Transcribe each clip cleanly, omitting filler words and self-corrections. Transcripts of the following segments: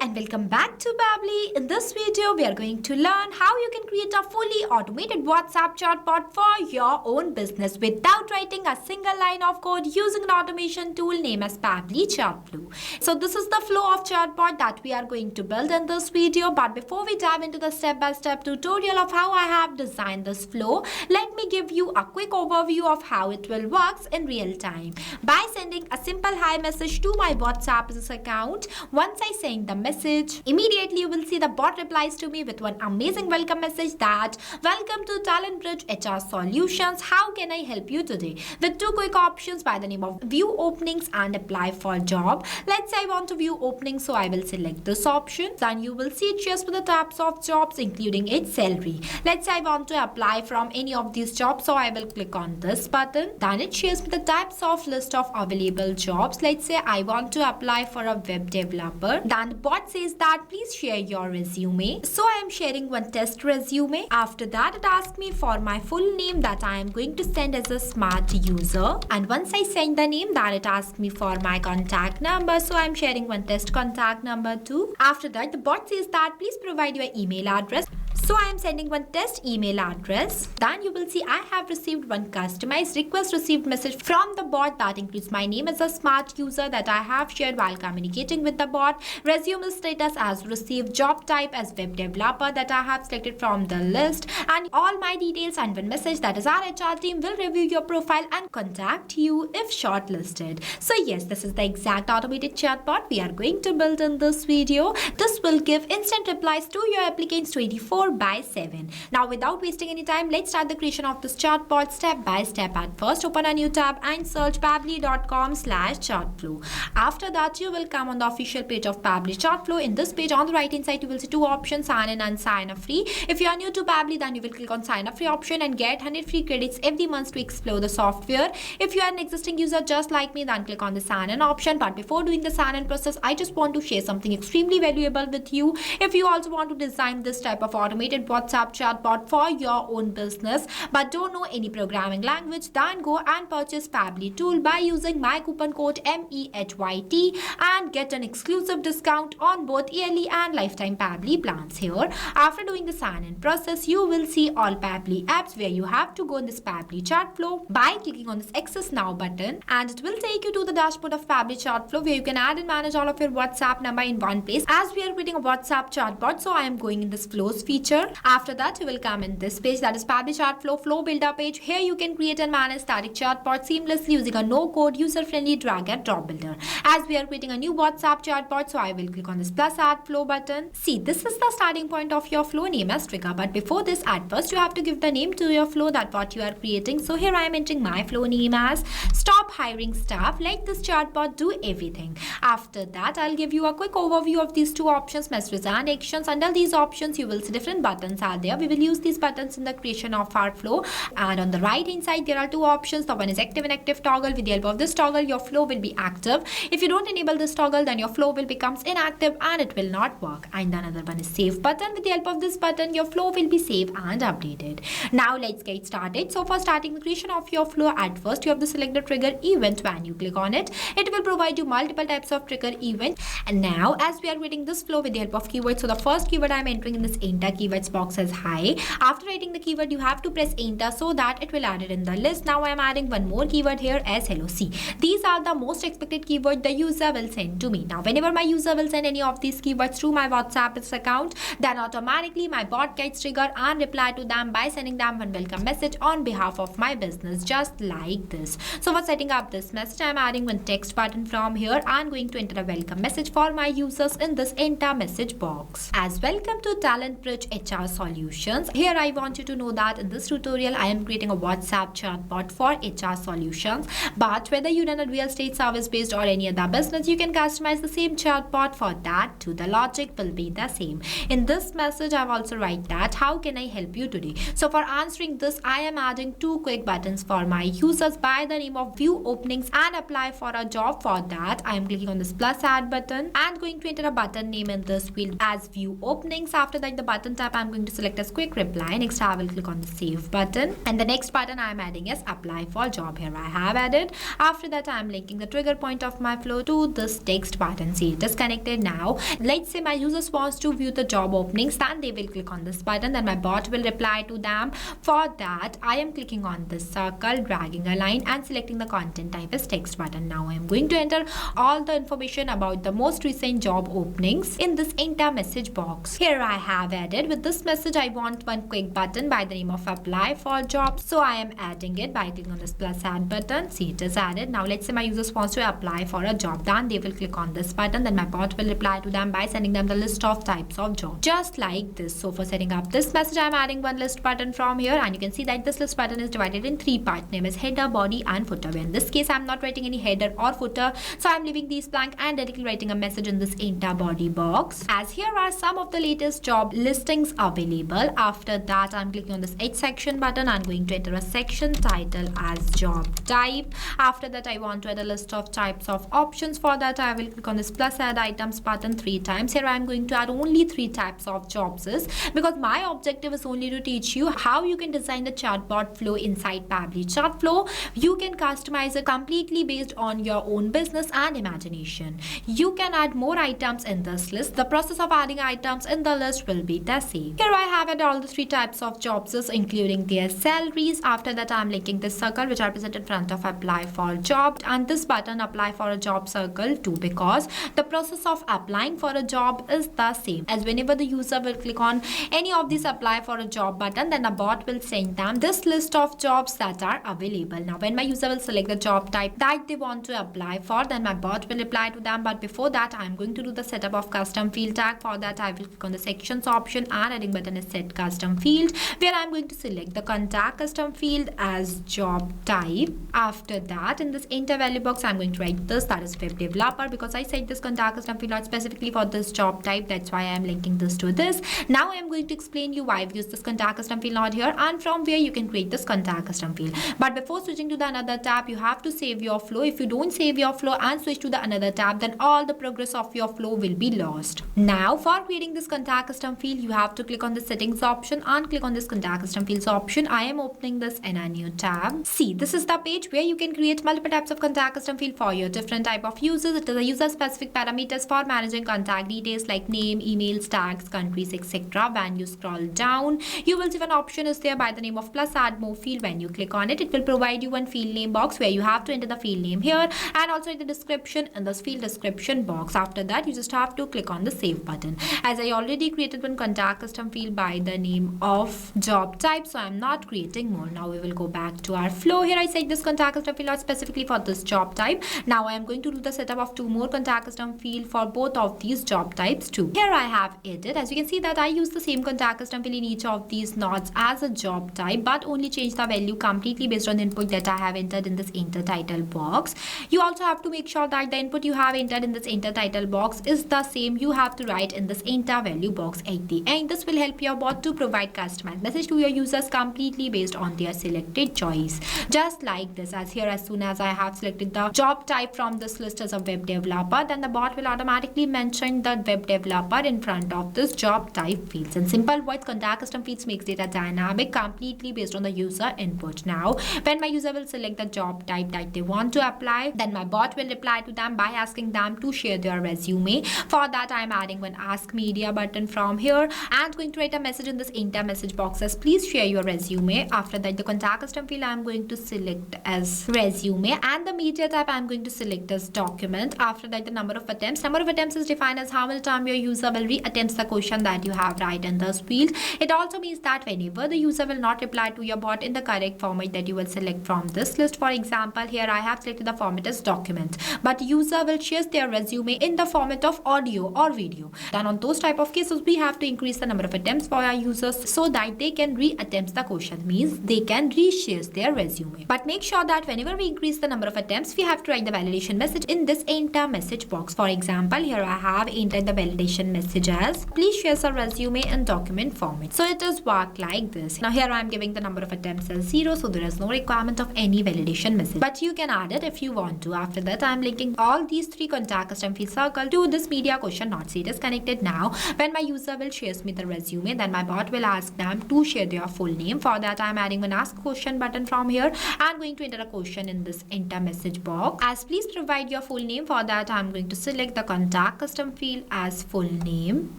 and welcome back to Pabbly. In this video, we are going to learn how you can create a fully automated WhatsApp chatbot for your own business without writing a single line of code using an automation tool named as Pabbly Chatflow. So this is the flow of chatbot that we are going to build in this video. But before we dive into the step-by-step tutorial of how I have designed this flow, let me give you a quick overview of how it will work in real time. By sending a simple hi message to my WhatsApp business account, once I send the message, immediately you will see the bot replies to me with one amazing welcome message that welcome to Talent Bridge HR Solutions. How can I help you today? With two quick options by the name of view openings and apply for job. Let's say I want to view openings, so I will select this option. Then you will see it shares with the types of jobs including its salary. Let's say I want to apply from any of these jobs, so I will click on this button. Then it shares with the types of list of available jobs. Let's say I want to apply for a web developer. Then the bot says that please share your resume. So I am sharing one test resume. After that, it asks me for my full name that I am going to send as a smart user. And once I send the name, then it asks me for my contact number. So I am sharing one test contact number too. After that, the bot says that please provide your email address. So I am sending one test email address. Then you will see I have received one customized request received message from the bot that includes my name as a smart user that I have shared while communicating with the bot, resume status as received, job type as web developer that I have selected from the list, and all my details, and one message that is our HR team will review your profile and contact you if shortlisted. So yes, this is the exact automated chatbot we are going to build in this video. This will give instant replies to your applicants 24/7. Now without wasting any time, let's start the creation of this chatbot step by step. At first, open a new tab and search pabbly.com/chatflow. After that, you will come on the official page of Pabbly Chatflow. In this page, on the right hand side, you will see two options, sign in and sign up free. If you are new to Pabbly, then you will click on sign up free option and get 100 free credits every month to explore the software. If you are an existing user just like me, then click on the sign in option. But before doing the sign in process, I just want to share something extremely valuable with you. If you also want to design this type of automated WhatsApp chatbot for your own business but don't know any programming language, then go and purchase Pabbly tool by using my coupon code MEHYT and get an exclusive discount on both yearly and lifetime Pabbly plans. Here, after doing the sign-in process, you will see all Pabbly apps where you have to go in this Pabbly Chatflow by clicking on this Access Now button, and it will take you to the dashboard of Pabbly Chatflow where you can add and manage all of your WhatsApp number in one place. As we are creating a WhatsApp chatbot, so I am going in this flows feature. After that, you will come in this page that is Pabbly Chatflow Flow Builder page. Here you can create and manage static chatbot seamlessly using a no-code, user-friendly drag and drop builder. As we are creating a new WhatsApp chatbot, so I will click on this plus add flow button. See, this is the starting point of your flow name as trigger. But before this, at first you have to give the name to your flow that what you are creating. So here I am entering my flow name as stop hiring staff. Let this chatbot do everything. After that, I'll give you a quick overview of these two options, messages and actions. Under these options, you will see different buttons are there. We will use these buttons in the creation of our flow. And on the right hand side, there are two options. The one is active and active toggle. With the help of this toggle, your flow will be active. If you don't enable this toggle, then your flow will becomes inactive and it will not work. And another one is save button. With the help of this button, your flow will be saved and updated. Now let's get started. So for starting the creation of your flow, at first you have to select the trigger event. When you click on it, it will provide you multiple types of trigger event. And now as we are creating this flow with the help of keywords, so the first keyword I am entering in this enter keywords box as hi. After writing the keyword, you have to press enter so that it will add it in the list. Now I am adding one more keyword here as hello. See, these are the most expected keyword the user will send to me. Now whenever my user will send any of these keywords through my WhatsApp account, then automatically my bot gets triggered and reply to them by sending them one welcome message on behalf of my business, just like this. So for setting up this message, I am adding one text button from here. I am going to enter a welcome message for my users in this enter message box as welcome to Talent Bridge HR Solutions. Here I want you to know that in this tutorial, I am creating a WhatsApp chatbot for HR Solutions. But whether you run a real estate service based or any other business, you can customize the same chatbot for that too. The logic will be the same. In this message, I've also write that how can I help you today. So for answering this, I am adding two quick buttons for my users by the name of view openings and apply for a job. For that, I am clicking on this plus add button and going to enter a button name in this field as view openings. After that, the button type tab, I'm going to select as quick reply. Next, I will click on the save button. And the next button I'm adding is apply for job. Here I have added. After that, I'm linking the trigger point of my flow to this text button. See, it is connected now. Let's say my users wants to view the job openings, then they will click on this button. Then my bot will reply to them. For that, I am clicking on this circle, dragging a line and selecting the content type as text button. Now I am going to enter all the information about the most recent job openings in this enter message box. Here I have added. With this message, I want one quick button by the name of apply for job. So I am adding it by clicking on this plus add button. See, it is added. Now let's say my users wants to apply for a job, then they will click on this button. Then my bot will reply to them by sending them the list of types of jobs, just like this. So for setting up this message, I am adding one list button from here, and you can see that this list button is divided in three parts. Name is header, body and footer. In this case, I am not writing any header or footer, so I am leaving these blank and directly writing a message in this enter body box, as here are some of the latest job listings available. After that, I'm clicking on this H section button. I'm going to enter a section title as job type. After that, I want to add a list of types of options. For that, I will click on this plus add items button 3 times. Here I'm going to add only 3 types of jobs, because my objective is only to teach you how you can design the chatbot flow inside Pabbly. Chatflow, you can customize it completely based on your own business and imagination. You can add more items in this list. The process of adding items in the list will be the same. Here I have added all the 3 types of jobs, including their salaries. After that, I'm linking this circle which I present in front of apply for job, and this button apply for a job circle too, because the process of applying for a job is the same. As whenever the user will click on any of these apply for a job button, then a bot will send them this list of jobs that are available. Now when my user will select the job type that they want to apply for, then my bot will reply to them. But before that, I'm going to do the setup of custom field tag. For that, I will click on the sections option, and adding button is set custom field, where I'm going to select the contact custom field as job type. After that, in this enter value box, I'm going to write this, that is web developer, because I set this contact custom field out specifically for this job type. That's why I'm linking this to this. Now I'm going to explain you why I've used this contact custom field out here, and from where you can create this contact custom field. But before switching to the another tab, you have to save your flow. If you don't save your flow and switch to the another tab, then all the progress of your flow will be lost. Now for creating this contact custom field, you have to click on the settings option and click on this contact custom fields option. I am opening this in a new tab. See, this is the page where you can create multiple types of contact custom field for your different type of users. It is a user specific parameters for managing contact details like name, emails, tags, countries, etc. When you scroll down, you will see one option is there by the name of plus add more field. When you click on it, it will provide you one field name box where you have to enter the field name here, and also the description in this field description box. After that, you just have to click on the save button. As I already created one contact custom field by the name of job type, so I'm not creating more. Now we will go back to our flow. Here I set this contact custom field out specifically for this job type. Now I am going to do the setup of 2 more contact custom field for both of these job types too. Here I have it. As you can see that I use the same contact custom field in each of these nodes as a job type, but only change the value completely based on the input that I have entered in this enter title box. You also have to make sure that the input you have entered in this enter title box is the same you have to write in this enter value box at the end. This will help your bot to provide customized message to your users completely based on their selected choice. Just like this, as here as soon as I have selected the job type from this list as a web developer, then the bot will automatically mention the web developer in front of this job type fields. In simple words, contact custom fields makes data dynamic completely based on the user input. Now when my user will select the job type that they want to apply, then my bot will reply to them by asking them to share their resume. For that, I am adding one ask media button from here and going to write a message in this enter message box as please share your resume. After that, the contact custom field I am going to select as resume, and the media type I am going to select as document. After that, the number of attempts is defined as how much time your user will re-attempt the question that you have right in this field. It also means that whenever the user will not reply to your bot in the correct format that you will select from this list. For example, here I have selected the format as document, but user will share their resume in the format of audio or video. Then on those type of cases, we have to increase the number of attempts for our users so that they can re-attempt the question, means they can re-share their resume. But make sure that whenever we increase the number of attempts, we have to write the validation message in this enter message box. For example, here I have entered the validation message as please share a resume in document format. So it is work like this. Now here I am giving the number of attempts as 0, so there is no requirement of any validation message, but you can add it if you want to. After that, I am linking all these 3 contact custom field circle to this media question not. See, it is connected now. When my user will share me the resume, then my bot will ask them to share their full name. For that, I'm adding an ask question button from here and going to enter a question in this enter message box. As please provide your full name. For that, I'm going to select the contact custom field as full name,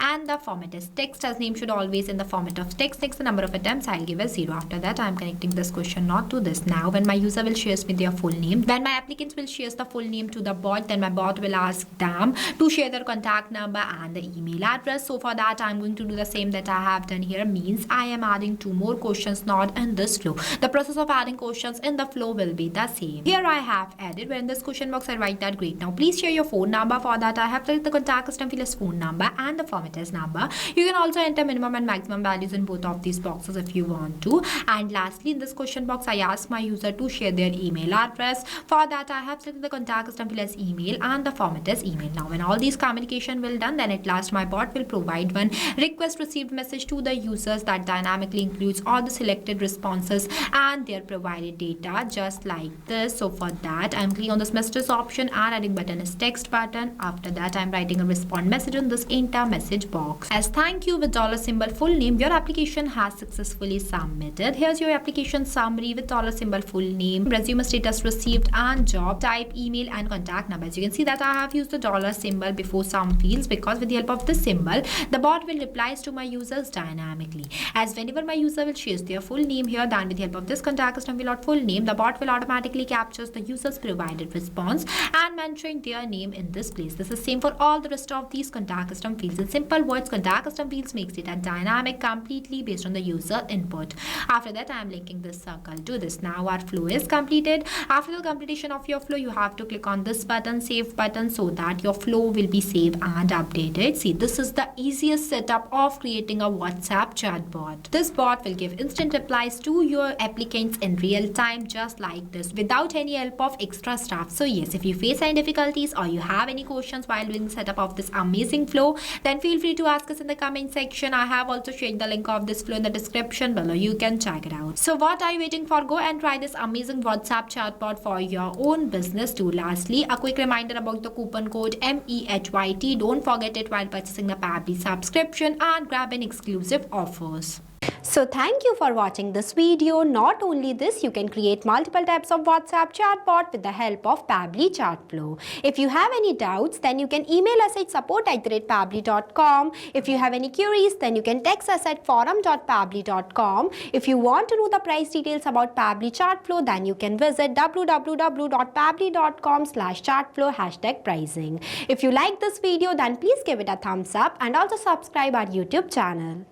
and the format is text, as name should always in the format of text. Next, the number of attempts, I'll give a 0. After that, I'm connecting this question not to this. Now, when my user will share me their full name, when my applicants will share the full name to the bot, then my bot will ask them to share their contact number and the email address. So for that, I'm going to do the same that I have done here, means I am adding 2 more questions not in this flow. The process of adding questions in the flow will be the same. Here I have added, where in this question box I write that great. Now please share your phone number. For that, I have selected the contact custom field as phone number and the format as number. You can also enter minimum and maximum values in both of these boxes if you want to. And lastly, in this question box, I ask my user to share their email address. For that, I have selected the contact custom field as email and the format as email. Now when all these communication will done, then at last my bot will provide one request received message to the users that dynamically includes all the selected responses and their provided data, just like this. So for that, I'm clicking on this messages option and adding button is text button. After that, I'm writing a respond message in this enter message box as thank you with $symbol full name. Your application has successfully submitted. Here's your application summary with $symbol full name, resume status received, and job type, email, and contact number. As you can see that I have used the $symbol before some fields, because with the help of this symbol, the bot will replies to my users dynamically. As whenever my user will share their full name here, then with the help of this contact custom field or full name, the bot will automatically captures the user's provided response and mentioning their name in this place. This is same for all the rest of these contact custom fields. In simple words, contact custom fields makes it a dynamic completely based on the user input. After that, I am linking this circle to this. Now our flow is completed. After the completion of your flow, you have to click on this button, save button, so that your flow will be saved and updated. See, this is the easiest setup of creating a WhatsApp chatbot. This bot will give instant replies to your applicants in real time, just like this, without any help of extra stuff. So yes, if you face any difficulties or you have any questions while doing the setup of this amazing flow, then feel free to ask us in the comment section. I have also shared the link of this flow in the description below. You can check it out. So what are you waiting for? Go and try this amazing WhatsApp chatbot for your own business too. Lastly, a quick reminder about the coupon code MEHYT. Don't forget it while purchasing the Pabbly subscription and grab an exclusive offers. So thank you for watching this video. Not only this, you can create multiple types of WhatsApp chatbot with the help of Pabbly Chatflow. If you have any doubts, then you can email us at support@pabbly.com. If you have any queries, then you can text us at forum.pabbly.com. If you want to know the price details about Pabbly Chatflow, then you can visit www.pabbly.com/chatflow #pricing. If you like this video, then please give it a thumbs up and also subscribe our YouTube channel.